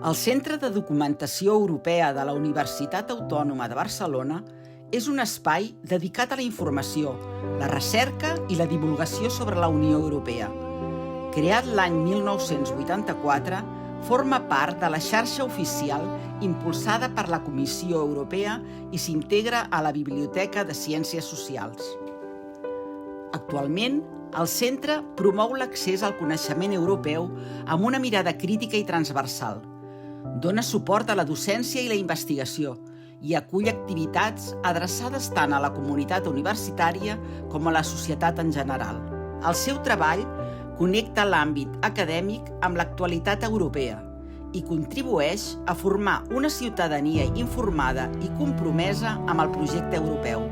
El Centre de Documentació Europea de la Universitat Autònoma de Barcelona és un espai dedicat a la informació, la recerca i la divulgació sobre la Unió Europea. Creat l'any 1984, forma part de la xarxa oficial impulsada per la Comissió Europea i s'integra a la Biblioteca de Ciències Socials. Actualment, el centre promou l'accés al coneixement europeu amb una mirada crítica i transversal. Dona suport a la docència i la investigació i acull activitats adreçades tant a la comunitat universitària com a la societat en general. El seu treball connecta l'àmbit acadèmic amb l'actualitat europea i contribueix a formar una ciutadania informada i compromesa amb el projecte europeu.